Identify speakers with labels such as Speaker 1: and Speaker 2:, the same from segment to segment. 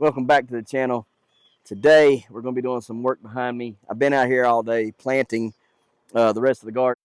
Speaker 1: Welcome back to the channel. Today we're going to be doing some work behind me. I've been out here all day planting the rest of the garden.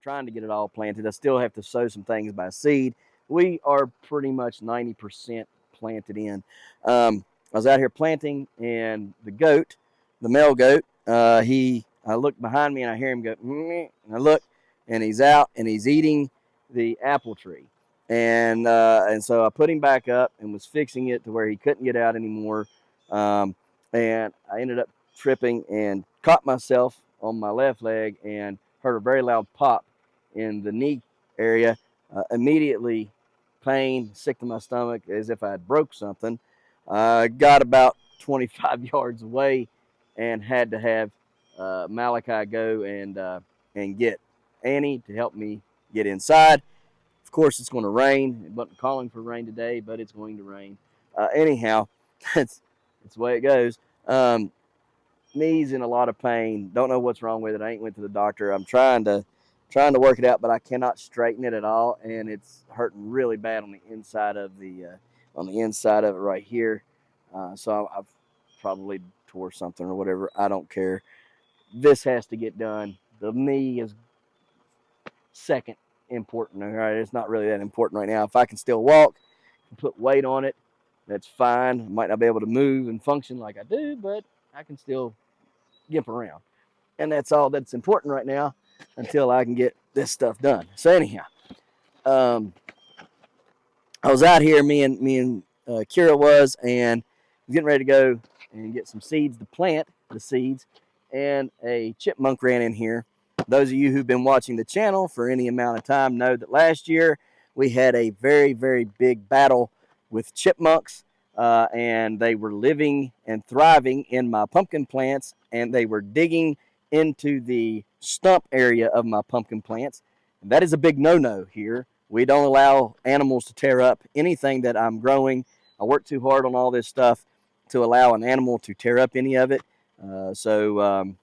Speaker 1: Trying to get it all planted. I still have to sow some things by seed. We are pretty much 90% planted in. I was out here planting, and the goat, the male goat, I look behind me and I hear him go, and I look, and he's out and he's eating the apple tree. And so I put him back up and was fixing it to where he couldn't get out anymore. And I ended up tripping and caught myself on my left leg and heard a very loud pop in the knee area. Immediately pain, sick to my stomach as if I had broke something. Got about 25 yards away and had to have Malachi go and get Annie to help me get inside. Of course, it's going to rain. It wasn't calling for rain today, but it's going to rain. Anyhow, that's the way it goes. Knees in a lot of pain. Don't know what's wrong with it. I ain't went to the doctor. I'm trying to work it out, but I cannot straighten it at all, and it's hurting really bad on the inside of it right here. So I've probably tore something or whatever. I don't care. This has to get done. The knee is second important. All right, it's not really that important right now. If I can still walk and put weight on it, that's fine. I might not be able to move and function like I do, but I can still gimp around, and that's all that's important right now until I can get this stuff done. So anyhow, I was out here, me and Kira was, and getting ready to go and get some seeds to plant the seeds, and a chipmunk ran in here. Those of you who've been watching the channel for any amount of time know that last year we had a very, very big battle with chipmunks, and they were living and thriving in my pumpkin plants, and they were digging into the stump area of my pumpkin plants. And that is a big no-no here. We don't allow animals to tear up anything that I'm growing. I work too hard on all this stuff to allow an animal to tear up any of it. The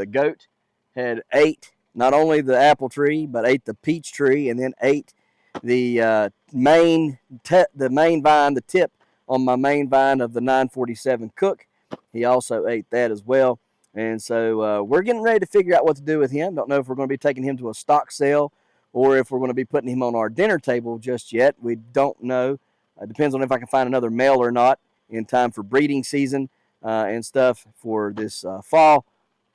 Speaker 1: goat had ate not only the apple tree, but ate the peach tree, and then ate the main vine, the tip on my main vine of the 947 Cook. He also ate that as well. And so we're getting ready to figure out what to do with him. Don't know if we're going to be taking him to a stock sale or if we're going to be putting him on our dinner table just yet. We don't know. It depends on if I can find another male or not in time for breeding season and stuff for this fall.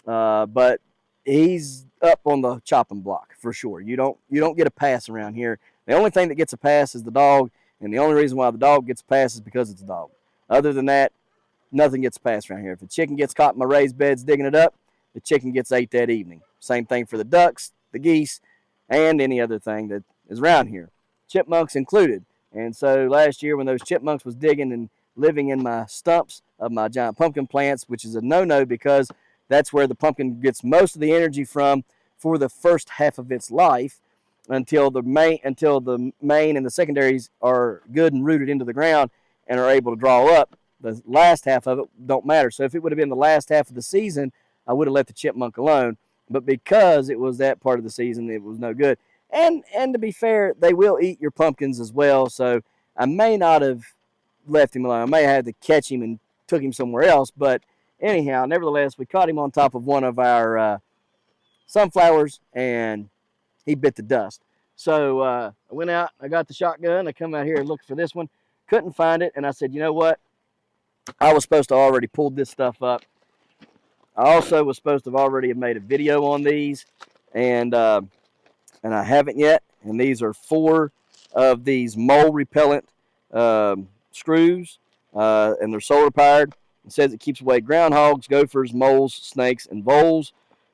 Speaker 1: But he's up on the chopping block for sure. You don't get a pass around here. The only thing that gets a pass is the dog, and the only reason why the dog gets a pass is because it's a dog. Other than that, nothing gets passed around here. If a chicken gets caught in my raised beds digging it up, the chicken gets ate that evening. Same thing for the ducks, the geese, and any other thing that is around here, chipmunks included. And so last year when those chipmunks was digging and living in my stumps of my giant pumpkin plants, which is a no-no because that's where the pumpkin gets most of the energy from for the first half of its life until the main and the secondaries are good and rooted into the ground and are able to draw up. The last half of it don't matter. So if it would have been the last half of the season, I would have let the chipmunk alone. But because it was that part of the season, it was no good. And to be fair, they will eat your pumpkins as well. So I may not have left him alone. I may have had to catch him and took him somewhere else. But anyhow, nevertheless, we caught him on top of one of our sunflowers, and he bit the dust. So I went out, I got the shotgun, I come out here and looked for this one, couldn't find it, and I said, you know what? I was supposed to already pulled this stuff up. I also was supposed to have already made a video on these, and I haven't yet. And these are 4 of these mole repellent screws, and they're solar powered. It says it keeps away groundhogs, gophers, moles, snakes, and voles.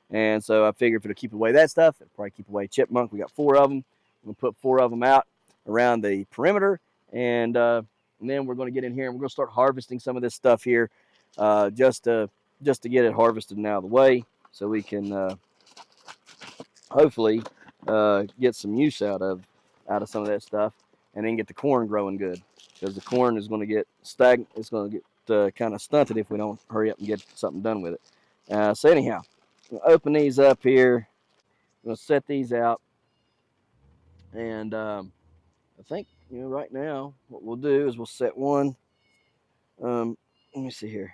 Speaker 1: And so I figured if it'll keep away that stuff, it'll probably keep away chipmunk. We got 4 of them. I'm gonna put 4 of them out around the perimeter, and then we're gonna get in here and we're gonna start harvesting some of this stuff here, just to get it harvested and out of the way, so we can hopefully get some use out of some of that stuff, and then get the corn growing good, because the corn is going to get stagnant. It's going to get kind of stunted if we don't hurry up and get something done with it. So anyhow, I'm going to open these up here. I'm going to set these out, and I think, right now what we'll do is we'll set one. Let me see here.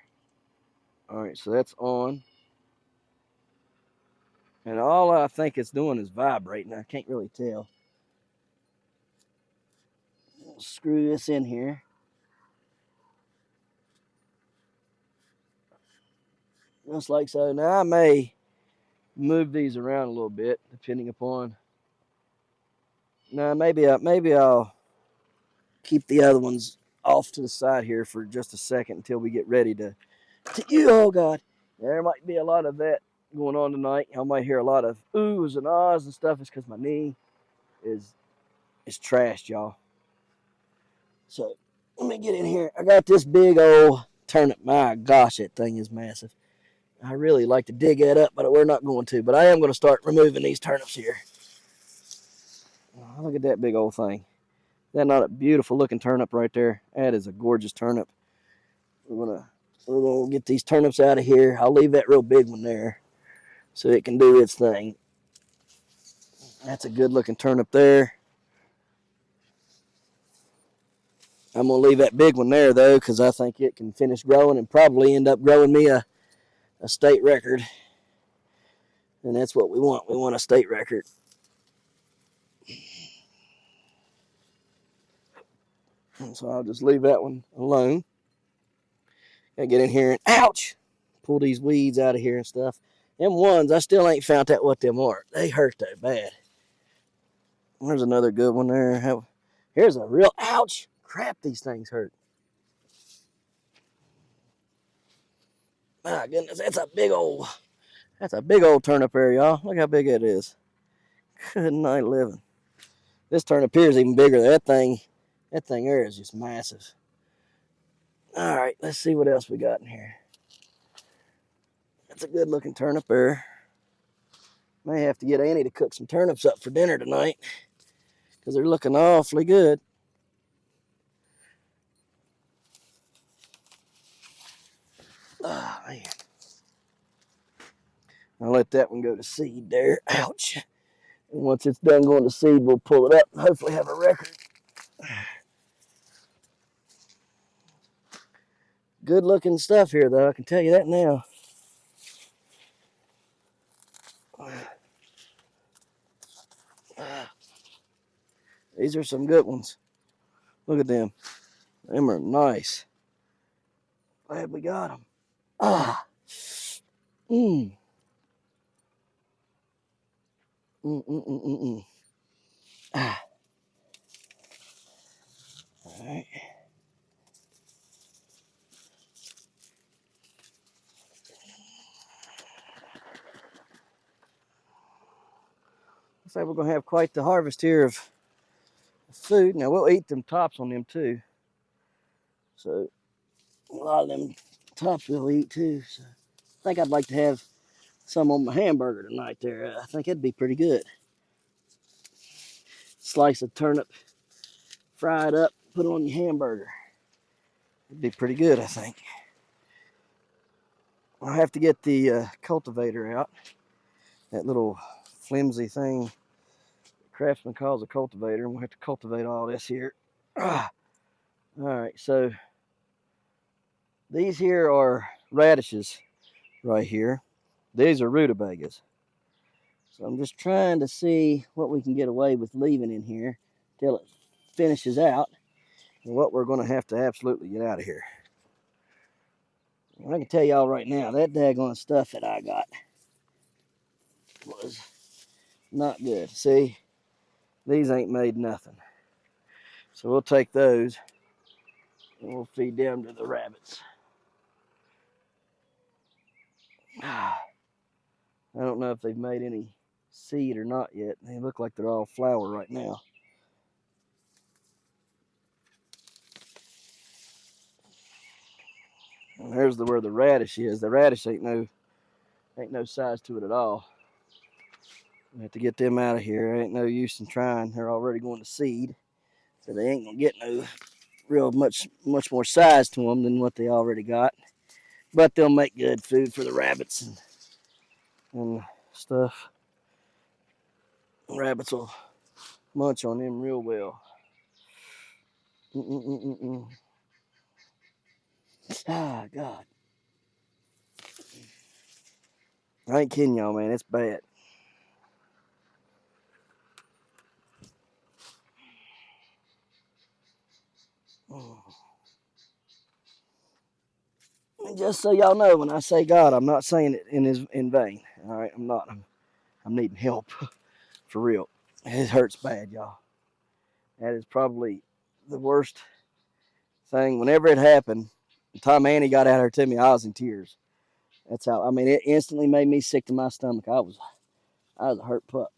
Speaker 1: All right, so that's on. And all I think it's doing is vibrating. I can't really tell. We'll screw this in here. Just like so. Now I may move these around a little bit, depending upon. Now maybe I'll keep the other ones off to the side here for just a second until we get ready to oh God. There might be a lot of that going on tonight. I might hear a lot of oohs and ahs and stuff. It's because my knee is trashed, y'all. So let me get in here. I got this big old turnip. My gosh, that thing is massive. I really like to dig that up, but we're not going to. But I am going to start removing these turnips here. Oh, look at that big old thing. Is that not a beautiful looking turnip right there? That is a gorgeous turnip. We're gonna get these turnips out of here. I'll leave that real big one there so it can do its thing. That's a good looking turnip there. I'm gonna leave that big one there though, because I think it can finish growing and probably end up growing me a state record. And that's what we want. We want a state record. And so I'll just leave that one alone. Gotta get in here and ouch! Pull these weeds out of here and stuff. Them ones, I still ain't found out what them are. They hurt that bad. There's another good one there. Here's a real ouch! Crap, these things hurt. My goodness, that's a big old turnip there, y'all. Look how big it is. Good night living. This turnip here is even bigger. That thing there is just massive. All right, let's see what else we got in here. That's a good looking turnip there. May have to get Annie to cook some turnips up for dinner tonight, because they're looking awfully good. Oh, man. I'll let that one go to seed there. Ouch. And once it's done going to seed, we'll pull it up and hopefully have a record. Good looking stuff here, though. I can tell you that now. These are some good ones. Look at them. Them are nice. Glad we got them. Ah. Ah. All right. Looks like we're going to have quite the harvest here of food. Now, we'll eat them tops on them, too. So, a lot of them tops we'll eat, too. So, I think I'd like to have some on my hamburger tonight there. I think it'd be pretty good. Slice of turnip, fry it up, put it on your hamburger. It'd be pretty good, I think. I'll have to get the cultivator out. That little flimsy thing Craftsman calls a cultivator, and we'll have to cultivate all this here. All right, so these here are radishes. right here. These are rutabagas. So I'm just trying to see what we can get away with leaving in here till it finishes out, and what we're going to have absolutely get out of here. And I can tell y'all right now, that daggone stuff that I got was not good. See, these ain't made nothing. So we'll take those and we'll feed them to the rabbits. I don't know if they've made any seed or not yet. They look like they're all flower right now. And there's where the radish is. The radish ain't no size to it at all. We have to get them out of here. There ain't no use in trying. They're already going to seed, so they ain't gonna get no real much more size to them than what they already got. But they'll make good food for the rabbits and stuff. Rabbits will munch on them real well. Ah, God. I ain't kidding y'all, man. It's bad. And just so y'all know, when I say God, I'm not saying it in vain. All right, I'm not. I'm needing help for real. It hurts bad, y'all. That is probably the worst thing. Whenever it happened, the time Annie got out here to me, I was in tears. That's how. I mean, it instantly made me sick to my stomach. I was a hurt pup.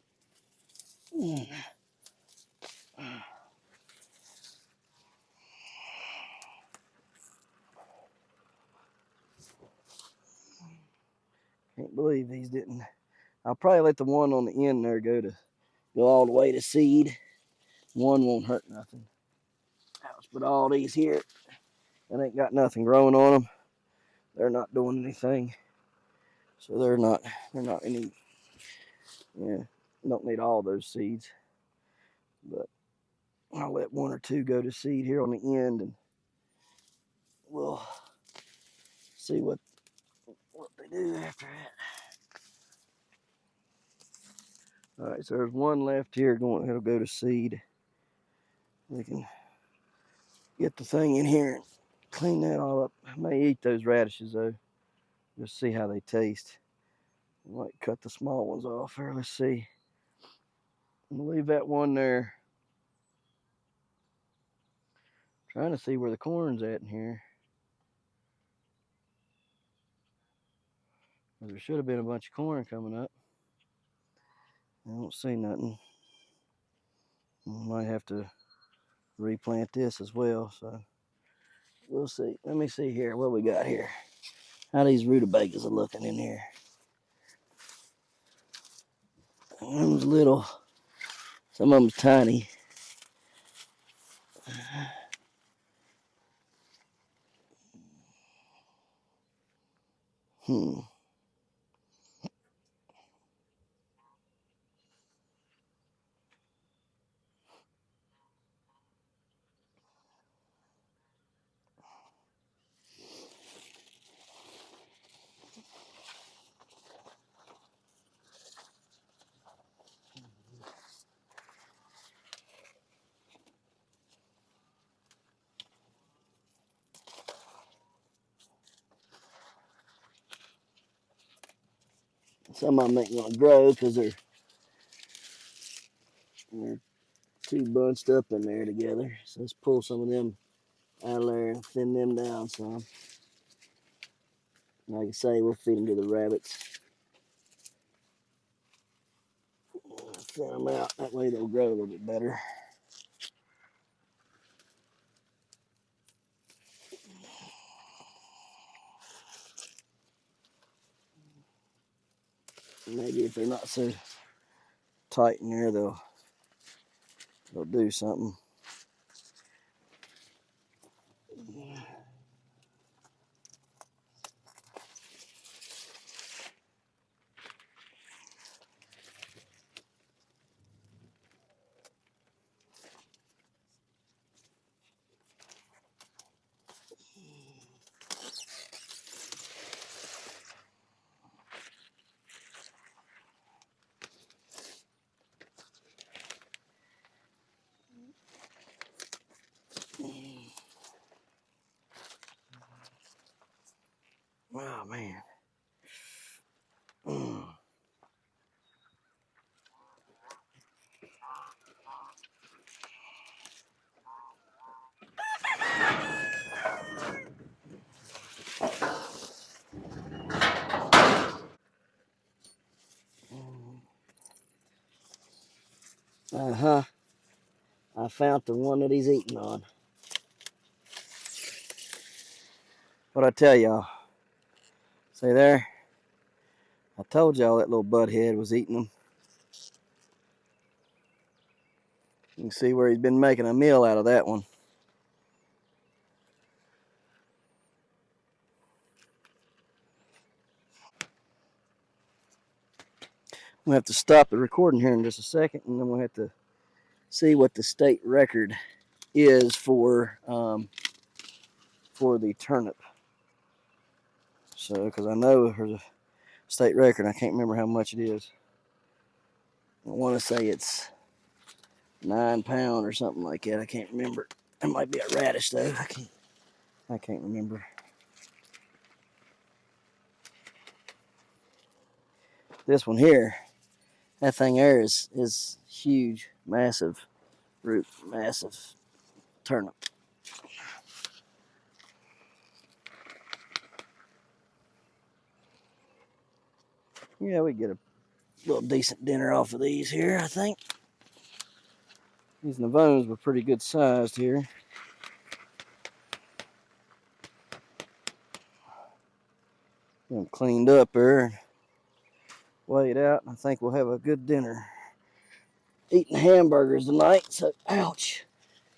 Speaker 1: Can't believe these didn't. I'll probably let the one on the end there go all the way to seed. One won't hurt nothing. But all these here, that ain't got nothing growing on them. They're not doing anything. So they're not any, yeah, don't need all those seeds. But I'll let one or two go to seed here on the end, and we'll see what they do after that. All right, so there's one left here it'll go to seed. We can get the thing in here and clean that all up. I may eat those radishes though, just see how they taste. I might cut the small ones off here. Let's see. I'm gonna leave that one there. Trying to see where the corn's at in here. There should have been a bunch of corn coming up. I don't see nothing. I might have to replant this as well, so we'll see. Let me see here what we got here. How these rutabagas are looking in here. One's little, some of them's tiny. Some of them ain't gonna grow because they're too bunched up in there together. So let's pull some of them out of there and thin them down some. Like I say, we'll feed them to the rabbits. Thin them out, that way they'll grow a little bit better. Maybe if they're not so tight in there, they'll do something. Uh-huh. I found the one that he's eating on. What'd I tell y'all? See there? I told y'all that little butthead was eating them. You can see where he's been making a meal out of that one. We'll have to stop the recording here in just a second, and then we'll have to see what the state record is for the turnip. So, because I know there's a state record, I can't remember how much it is. I want to say it's 9 pounds or something like that. I can't remember. It might be a radish though. I can't remember. This one here, that thing there is huge, massive root, massive turnip. Yeah, we get a little decent dinner off of these here, I think. These Navones were pretty good sized here. Get them cleaned up there, weighed out, and I think we'll have a good dinner. Eating hamburgers tonight, so ouch.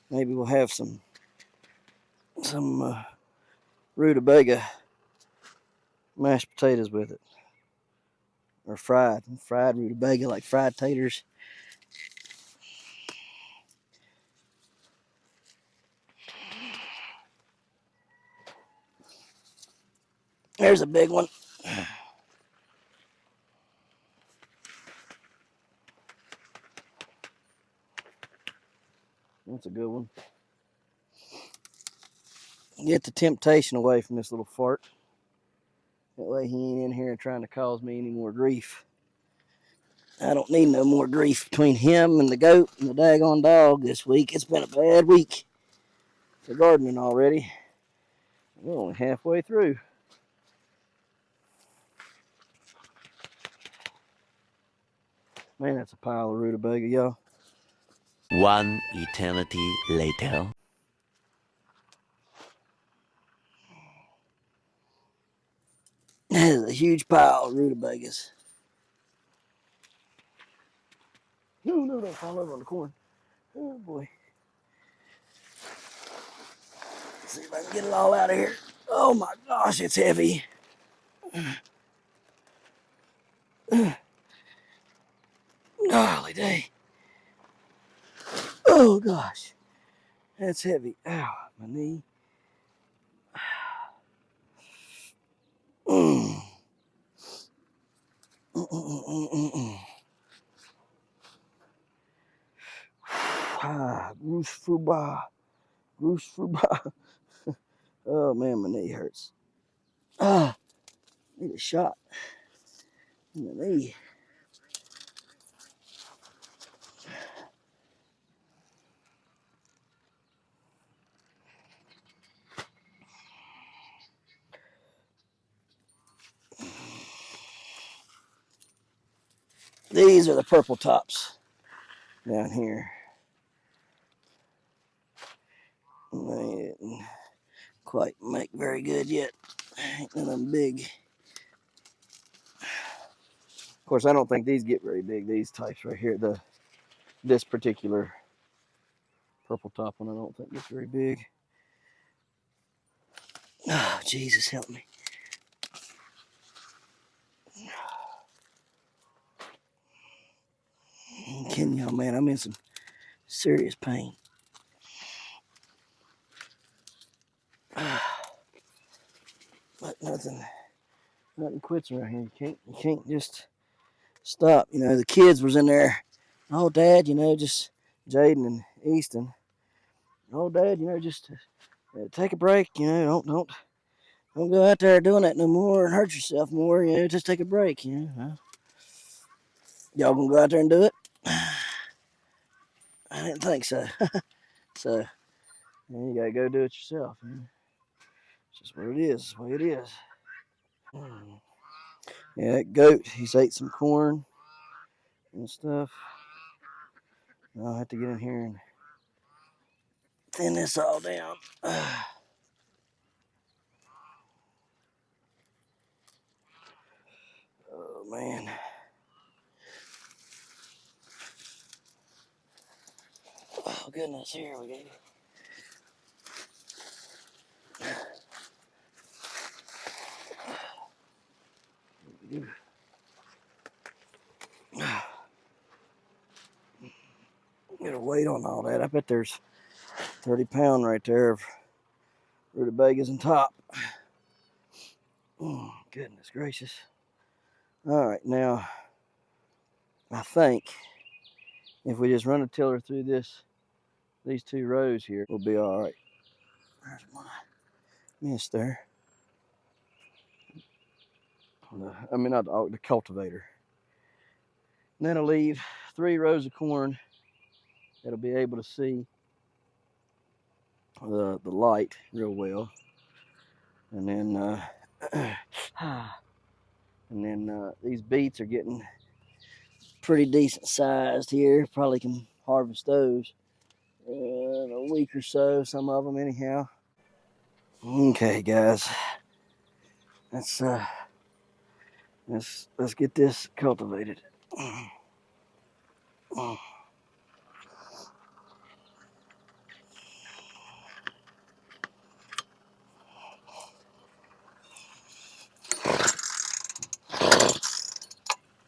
Speaker 1: Maybe we'll have some rutabaga mashed potatoes with it, or fried rutabaga, like fried taters. There's a big one. That's a good one. Get the temptation away from this little fart. That way he ain't in here trying to cause me any more grief. I don't need no more grief between him and the goat and the daggone dog this week. It's been a bad week for gardening already. We're only halfway through. Man, that's a pile of rutabaga, y'all.
Speaker 2: One eternity later.
Speaker 1: That is a huge pile of rutabagas. No, don't fall over on the corn. Oh boy. Let's see if I can get it all out of here. Oh my gosh, it's heavy. Golly day. Oh gosh. That's heavy. Ow, my knee. Goose fruba. Oh man, my knee hurts. Need a shot in the knee. These are the purple tops down here. They didn't quite make very good yet. Ain't none of them big. Of course, I don't think these get very big. These types right here, this particular purple top one, I don't think gets very big. Oh, Jesus, help me. I'm kidding y'all, man. I'm in some serious pain. But nothing quits around here. You can't just stop. You know, the kids was in there. Oh, Dad, you know, just Jaden and Easton. Oh, Dad, you know, just take a break. You know, don't go out there doing that no more and hurt yourself more. You know, just take a break. You know, well, y'all gonna go out there and do it? I didn't think so. So you gotta go do it yourself. You know? It's just what it is. It's the way it is. Yeah, that goat. He's ate some corn and stuff. I'll have to get in here and thin this all down. Oh man. Oh goodness, here we go. Get a weight on all that. I bet there's 30-pound right there of rutabagas on top. Oh, goodness gracious. All right, now I think if we just run a tiller through these 2 rows here, we'll be all right. There's my mist there. Not the cultivator. And then I'll leave 3 rows of corn that'll be able to see the light real well. And then these beets are getting pretty decent sized here. Probably can harvest those in a week or so, some of them anyhow. Okay, guys, let's get this cultivated.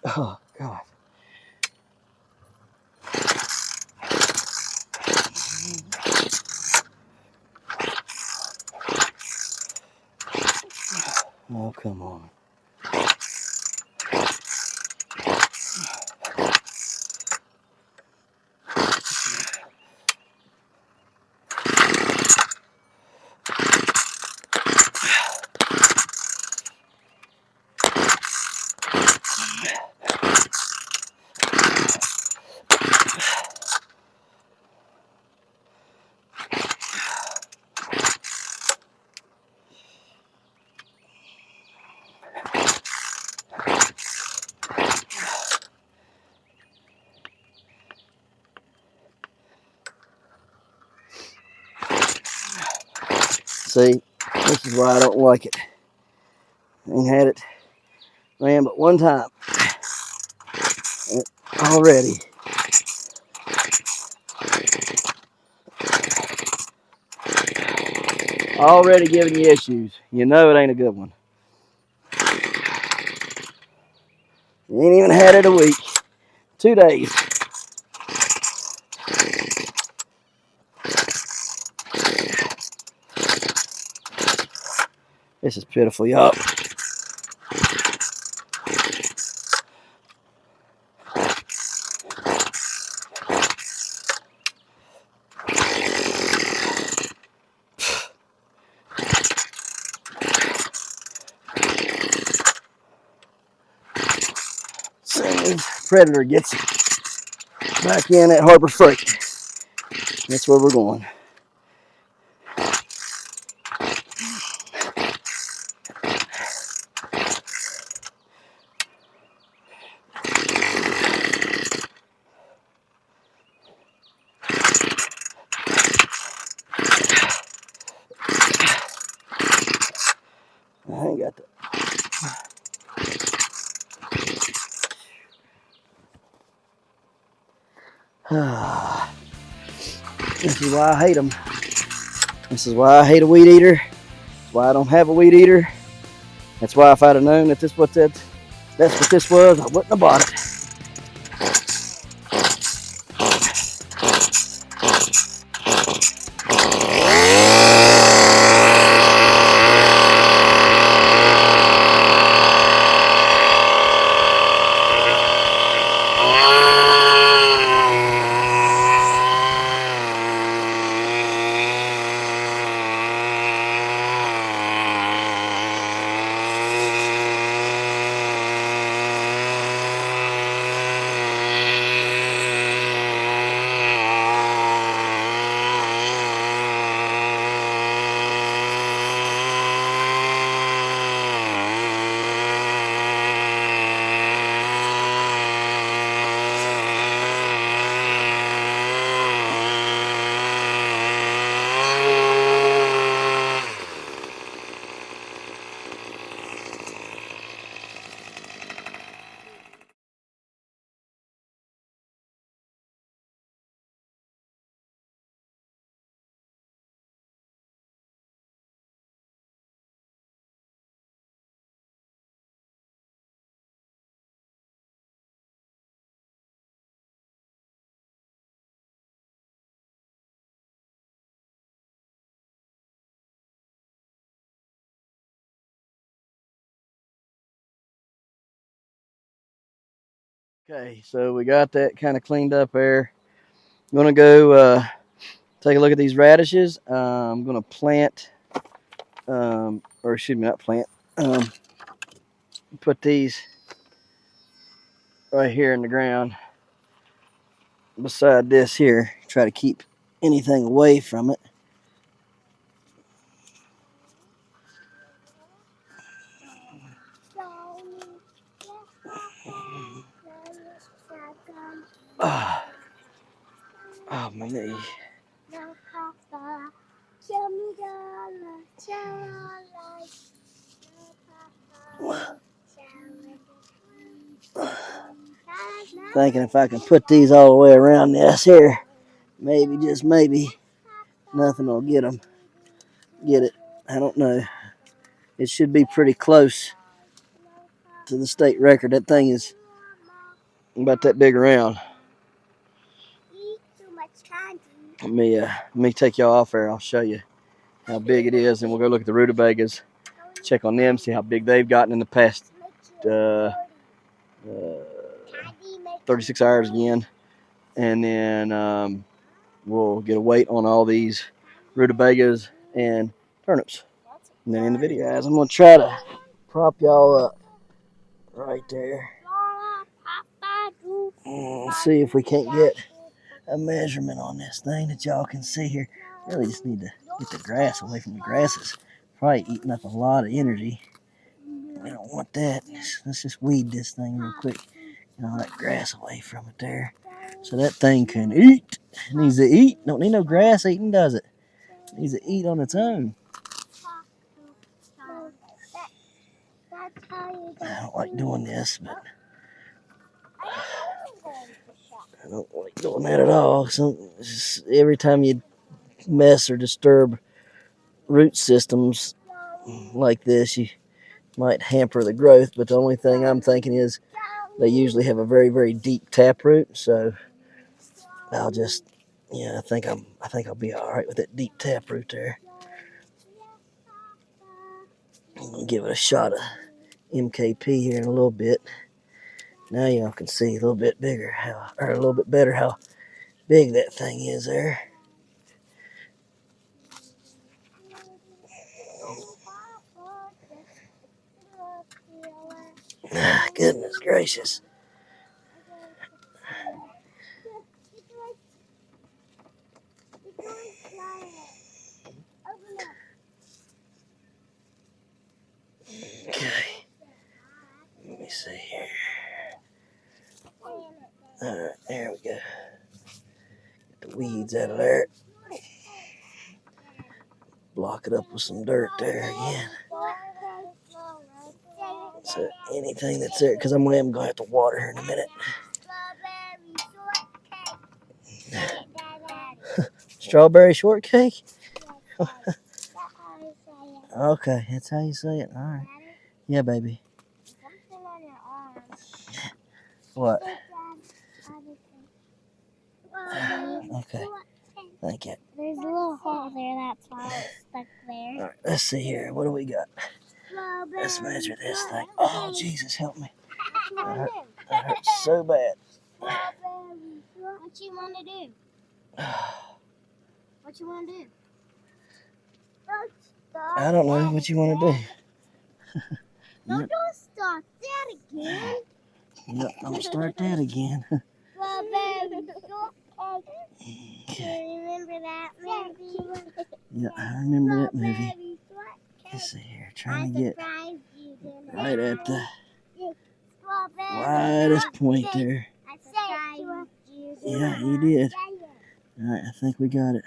Speaker 1: Oh God. Oh, come on. See, this is why I don't like it. I ain't had it ran but one time. Already. Already giving you issues. You know it ain't a good one. You ain't even had it a week. 2 days. This is pitiful, y'all. Soon as Predator gets back in at Harbor Freight, that's where we're going. I ain't got that. This is why I hate them. This is why I hate a weed eater. That's why I don't have a weed eater. That's why if I'd have known that that's what this was, I wouldn't have bought it. Okay, so we got that kind of cleaned up there. I'm gonna go take a look at these radishes. I'm gonna plant, or excuse me, not plant. Put these right here in the ground beside this here. Try to keep anything away from it. Oh, my knee. Thinking if I can put these all the way around this here, maybe, just maybe, nothing will get them. Get it? I don't know. It should be pretty close to the state record. That thing is about that big around. Let me take y'all off there. I'll show you how big it is, and we'll go look at the rutabagas, check on them, see how big they've gotten in the past 36 hours again, and then we'll get a weight on all these rutabagas and turnips. And then in the video, guys, I'm gonna try to prop y'all up right there and see if we can't get a measurement on this thing that y'all can see here. Really just need to get the grass away from the grasses. Probably eating up a lot of energy. We don't want that. Let's just weed this thing real quick. Get all that grass away from it there. So that thing can eat. It needs to eat. Don't need no grass eating, does it? It needs to eat on its own. I don't like doing this, but I don't like doing that at all. So every time you mess or disturb root systems like this, you might hamper the growth. But the only thing I'm thinking is they usually have a very, very deep taproot. So I'll just, I think I'll be all right with that deep taproot there. I'm gonna give it a shot of MKP here in a little bit. Now y'all can see a little bit bigger a little bit better how big that thing is there. Goodness gracious. Okay. Let me see here. Alright, there we go. Get the weeds out of there. Block it up with some dirt there again. So anything that's there, because I'm going to have to water here in a minute. Strawberry shortcake? Okay, that's how you say it. All right. Yeah, baby. What? Okay. Thank you.
Speaker 3: There's a little hole there, that's why it's stuck there.
Speaker 1: All right, let's see here. What do we got? Let's measure this thing. Oh, Jesus, help me. That hurts so bad.
Speaker 3: What you want to do? What you want to do?
Speaker 1: I don't know what you want to do.
Speaker 3: Don't start that again.
Speaker 1: Yep, don't start that again.
Speaker 3: Okay. You remember that movie?
Speaker 1: Yeah, I remember that movie. Let's see here, trying to get right at the widest point there. Yeah, you did. All right, I think we got it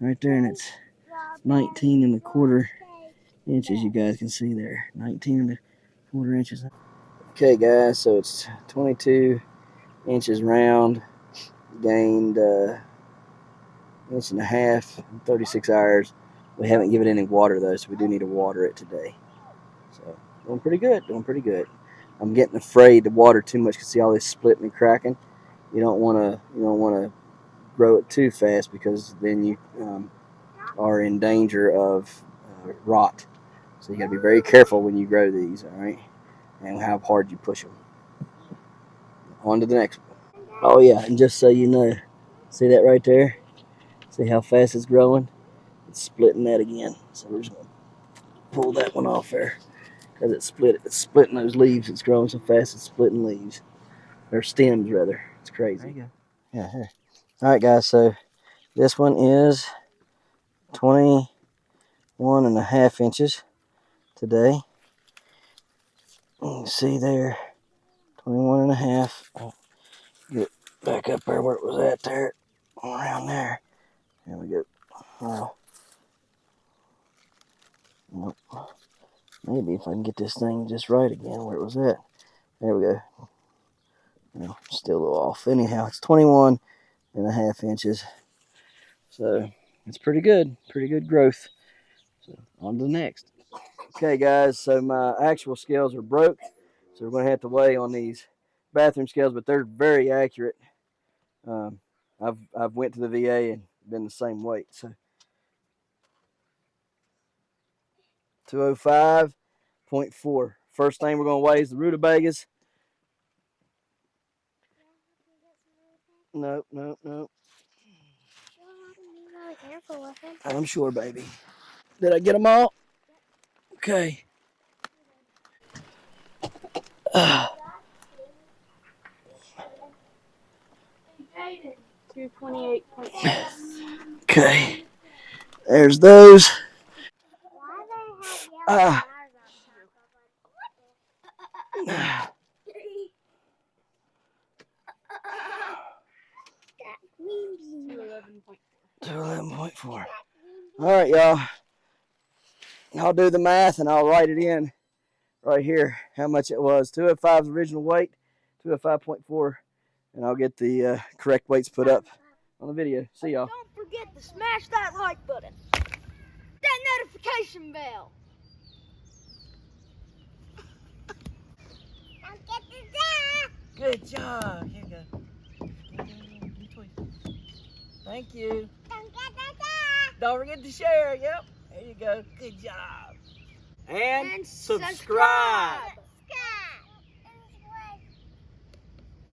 Speaker 1: right there, and it's 19¼ inches. You guys can see there, 19¼ inches. Okay, guys, so it's 22 inches round. Gained 1.5 inches in 36 hours. We haven't given it any water though, so we do need to water it today. So doing pretty good, doing pretty good. I'm getting afraid to water too much because see all this splitting and cracking. You don't want to grow it too fast because then you are in danger of rot. So you got to be very careful when you grow these, all right, and how hard you push them. On to the next one. Oh yeah, and just so you know, see that right there? See how fast it's growing? It's splitting that again. So we're just gonna pull that one off there because it's splitting those leaves. It's growing so fast it's splitting leaves. Or stems rather. It's crazy. There you go. Yeah, here. Alright guys, so this one is 21.5 inches today. You can see there, 21.5. I'll get back up there where it was at there, around there. There we go. Nope. Maybe if I can get this thing just right again where it was at. There we go. No, still a little off. Anyhow, it's 21.5 inches. So it's pretty good growth. So on to the next. Okay guys, so my actual scales are broke. So we're gonna have to weigh on these bathroom scales, but they're very accurate. I've went to the VA and been the same weight. So 205.4. First thing we're gonna weigh is the rutabagas. Nope. I'm sure, baby. Did I get them all? Okay.
Speaker 3: 228.6.
Speaker 1: Okay. There's those. Ah. 211.4. All right, y'all. I'll do the math and I'll write it in right here how much it was. 205's original weight, 205.4, and I'll get the correct weights put up on the video. See y'all.
Speaker 3: Don't forget to smash that like button, that notification bell. Don't get the dog.
Speaker 1: Good job. Here you go. Thank you.
Speaker 3: Don't get the dog.
Speaker 1: Don't forget to share. Yep. There you go. Good job. And subscribe.